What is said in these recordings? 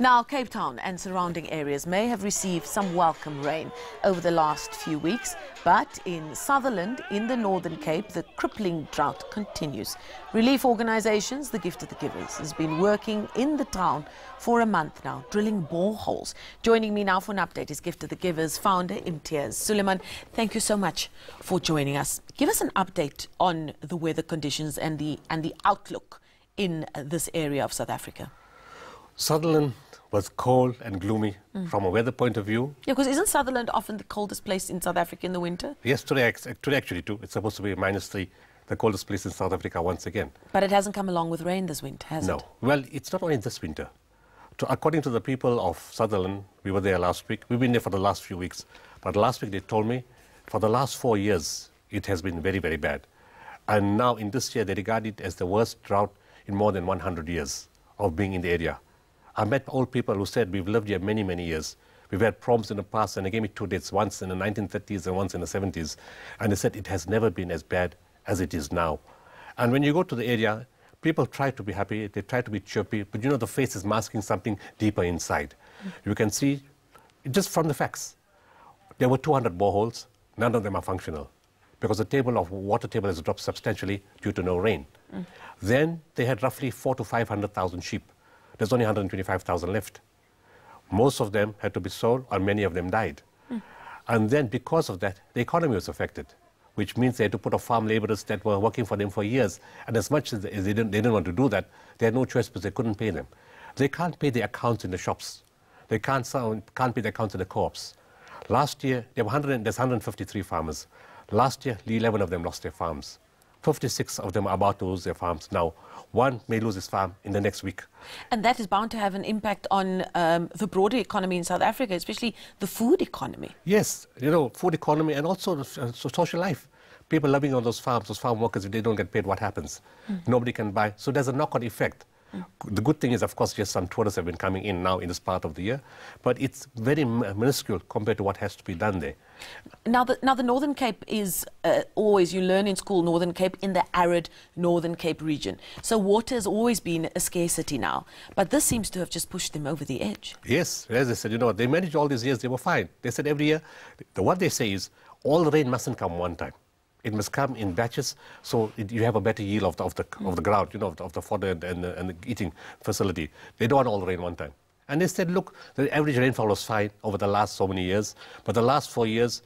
Now, Cape Town and surrounding areas may have received some welcome rain over the last few weeks, but in Sutherland, in the Northern Cape, the crippling drought continues. Relief organisations, the Gift of the Givers, has been working in the town for a month now, drilling boreholes. Joining me now for an update is Gift of the Givers founder, Sutherland. Thank you so much for joining us. Give us an update on the weather conditions and the outlook in this area of South Africa. Sutherland was cold and gloomy from a weather point of view. Yeah, because isn't Sutherland often the coldest place in South Africa in the winter? Yes, today actually too. It's supposed to be -3, the coldest place in South Africa once again. But it hasn't come along with rain this winter, has it? No. Well, it's not only this winter. According to the people of Sutherland, we were there last week. We've been there for the last few weeks. But last week they told me for the last 4 years, it has been very, very bad. And now in this year, they regard it as the worst drought in more than 100 years of being in the area. I met old people who said, we've lived here many, many years. We've had problems in the past, and they gave me 2 dates, once in the 1930s and once in the 70s. And they said it has never been as bad as it is now. And when you go to the area, people try to be happy, they try to be chirpy, but you know the face is masking something deeper inside. You can see, just from the facts, there were 200 boreholes, none of them are functional, because the water table has dropped substantially due to no rain. Then they had roughly 400,000 to 500,000 sheep. There's only 125,000 left. Most of them had to be sold, and many of them died. And then because of that, the economy was affected, which means they had to put off farm laborers that were working for them for years. And as much as they didn't want to do that, they had no choice because they couldn't pay them. They can't pay the accounts in the shops. They can't pay the accounts in the co-ops. Last year, there's 153 farmers. Last year, 11 of them lost their farms. 56 of them are about to lose their farms now. One may lose his farm in the next week. And that is bound to have an impact on the broader economy in South Africa, especially the food economy. Yes, you know, food economy and also social life. People living on those farms, those farm workers, if they don't get paid, what happens? Nobody can buy. So there's a knock-on effect. The good thing is, of course, just some tourists have been coming in now in this part of the year, but it's very minuscule compared to what has to be done there. Now the Northern Cape is always, you learn in school, Northern Cape in the arid Northern Cape region. So water has always been a scarcity now, but this seems to have just pushed them over the edge. Yes, as I said, you know, they managed all these years, they were fine. They said every year, what they say is, all the rain mustn't come one time. It must come in batches, so you have a better yield of the ground, you know, of the fodder and the eating facility. They don't want all the rain one time. And they said, look, the average rainfall was fine over the last so many years, but the last 4 years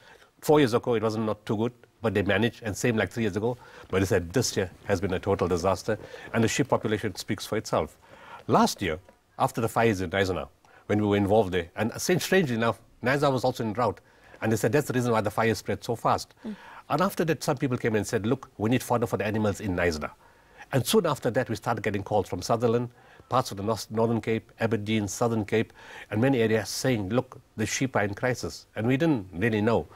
ago, it wasn't not too good, but they managed, and same like 3 years ago. But they said this year has been a total disaster, and the sheep population speaks for itself. Last year, after the fires in Knysna, when we were involved there, and strangely enough, Knysna was also in drought, and they said that's the reason why the fire spread so fast. And after that, some people came and said, look, we need fodder for the animals in Knysna. And soon after that, we started getting calls from Sutherland, parts of the Northern Cape, Aberdeen, Southern Cape, and many areas saying, look, the sheep are in crisis. And we didn't really know.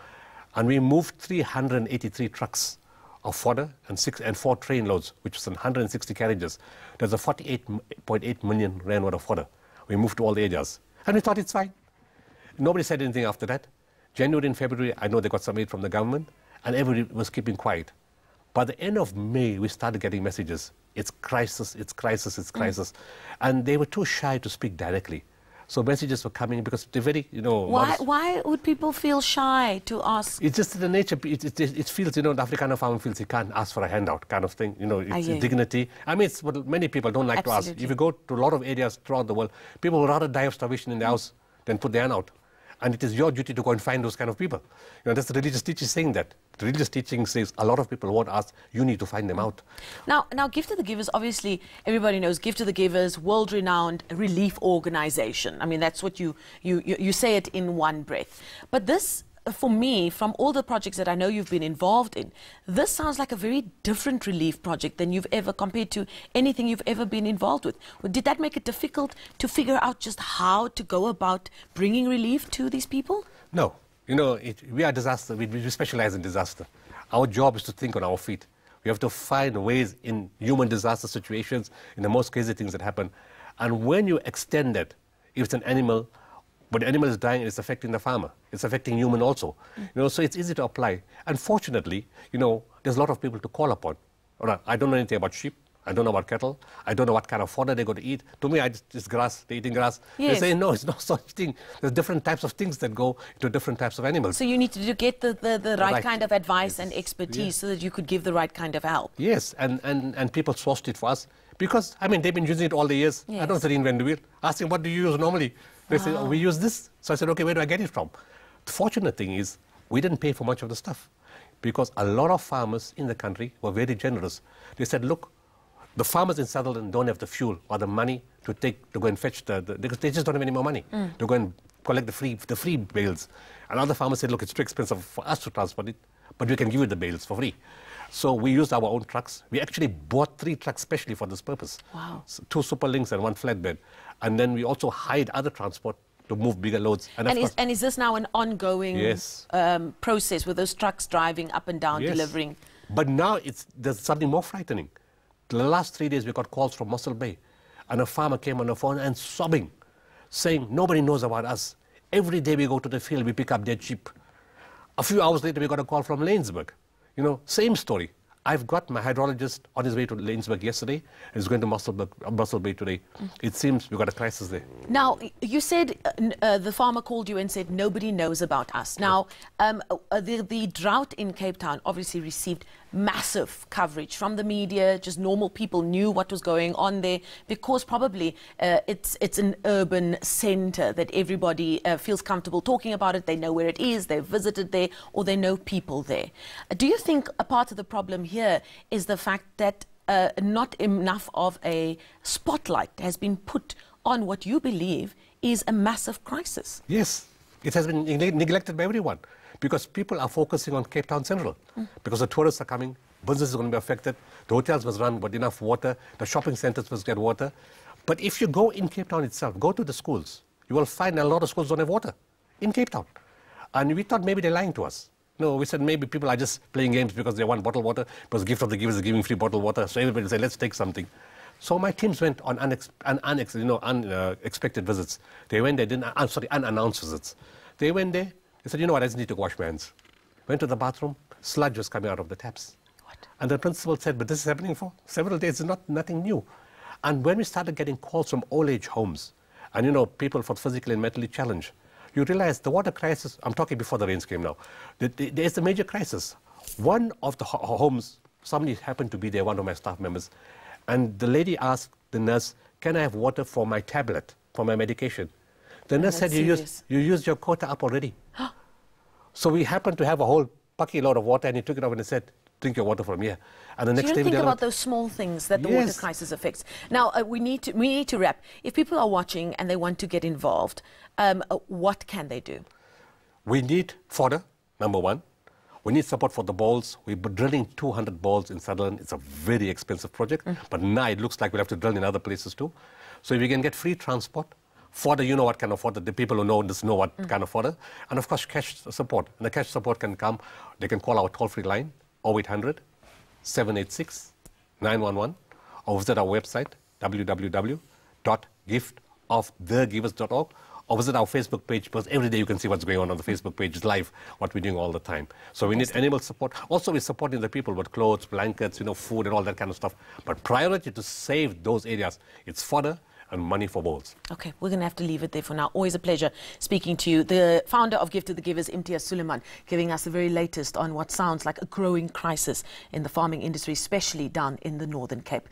And we moved 383 trucks of fodder and 4 train loads, which was 160 carriages. There's a 48.8 million rand worth of fodder. We moved to all the areas. And we thought it's fine. Nobody said anything after that. January and February, I know they got some aid from the government, and everybody was keeping quiet. By the end of May, we started getting messages. It's crisis, it's crisis, it's crisis. And they were too shy to speak directly. So messages were coming because they're very, you know... Why would people feel shy to ask? It's just the nature, it feels, you know, the Afrikaner farmer feels he can't ask for a handout kind of thing. You know, it's dignity. I mean, it's what many people don't like to ask. If you go to a lot of areas throughout the world, people would rather die of starvation in the house than put their hand out. And it is your duty to go and find those kind of people. You know, that's the religious teaching saying that. The religious teaching says a lot of people won't ask, you need to find them out. Now, Gift of the Givers, obviously, everybody knows Gift of the Givers, world-renowned relief organization. I mean, that's what you say it in one breath. But this, for me, from all the projects that I know you've been involved in, this sounds like a very different relief project than you've ever, compared to anything you've ever been involved with. Did that make it difficult to figure out just how to go about bringing relief to these people? No. You know, we are disaster. We specialize in disaster. Our job is to think on our feet. We have to find ways in human disaster situations, in the most crazy things that happen. And when you extend that, if it's an animal, but the animal is dying, it's affecting the farmer. It's affecting human also. You know, so it's easy to apply. Unfortunately, you know, there's a lot of people to call upon. All right, I don't know anything about sheep. I don't know about cattle. I don't know what kind of fodder they're going to eat. To me, it's grass. They're eating grass. Yes. They say, no, it's no such thing. There's different types of things that go into different types of animals. So you need to get the right kind of advice and expertise so that you could give the right kind of help. Yes, and people sourced it for us. Because, I mean, they've been using it all the years. Yes. I don't reinvent the wheel. Asking, what do you use normally? They say, oh, we use this. So I said, okay, where do I get it from? The fortunate thing is, we didn't pay for much of the stuff. Because a lot of farmers in the country were very generous. They said, look, the farmers in Sutherland don't have the fuel or the money to go and fetch because they just don't have any more money to go and collect the free bales. And other farmers said, look, it's too expensive for us to transport it, but we can give you the bales for free. So we used our own trucks. We actually bought 3 trucks specially for this purpose. Wow. So 2 super links and 1 flatbed. And then we also hired other transport to move bigger loads. And is this now an ongoing yes. Process with those trucks driving up and down, yes. delivering? But now there's something more frightening. The last 3 days we got calls from Mossel Bay, and a farmer came on the phone and sobbing, saying, nobody knows about us. Every day we go to the field, we pick up dead sheep. A few hours later, we got a call from Lanesburg. You know, same story. I've got my hydrologist on his way to Lanesburg yesterday, and he's going to Mossel Bay today. It seems we've got a crisis there. Now, you said the farmer called you and said nobody knows about us. Now, the drought in Cape Town obviously received massive coverage from the media. Just normal people knew what was going on there because probably it's an urban centre that everybody feels comfortable talking about it. They know where it is, they've visited there, or they know people there. Do you think a part of the problem here is the fact that not enough of a spotlight has been put on what you believe is a massive crisis? Yes, it has been neglected by everyone because people are focusing on Cape Town Central because the tourists are coming, business is going to be affected, the hotels must run with enough water, the shopping centres must get water. But if you go in Cape Town itself, go to the schools, you will find a lot of schools don't have water in Cape Town. And we thought maybe they're lying to us. No, we said maybe people are just playing games because they want bottled water, because gift of the givers is giving free bottled water. So everybody said, let's take something. So my teams went on unexpected visits. They went there, unannounced visits. They went there, they said, you know what, I just need to wash my hands. Went to the bathroom, sludge was coming out of the taps. What? And the principal said, but this is happening for several days, it's nothing new. And when we started getting calls from old age homes, and you know, people for physically and mentally challenged, you realize the water crisis, I'm talking before the rains came now, there's a major crisis. One of the homes, somebody happened to be there, one of my staff members, and the lady asked the nurse, can I have water for my tablet, for my medication? The nurse said, you used your quota up already. So we happened to have a whole bucket load of water, and he took it up and he said, drink your water from here. And the next so you day don't think about those small things that the water crisis affects. Now, we need to wrap. If people are watching and they want to get involved, what can they do? We need fodder, number one. We need support for the balls. We're drilling 200 balls in Sutherland. It's a very expensive project, but now it looks like we'll have to drill in other places too. So if we can get free transport, fodder, you know what kind of fodder, the people who know this know what kind of fodder, and of course cash support. And the cash support can come, they can call our toll-free line, 0800 786 911, or visit our website, www.giftofthegivers.org, or visit our Facebook page, because every day you can see what's going on the Facebook page. It's live, what we're doing all the time. So we need animal support. Also, we're supporting the people with clothes, blankets, you know, food and all that kind of stuff. But priority to save those areas, it's fodder and money for bowls. Okay, we're going to have to leave it there for now. Always a pleasure speaking to you. The founder of Gift of the Givers, Sutherland, giving us the very latest on what sounds like a growing crisis in the farming industry, especially down in the Northern Cape.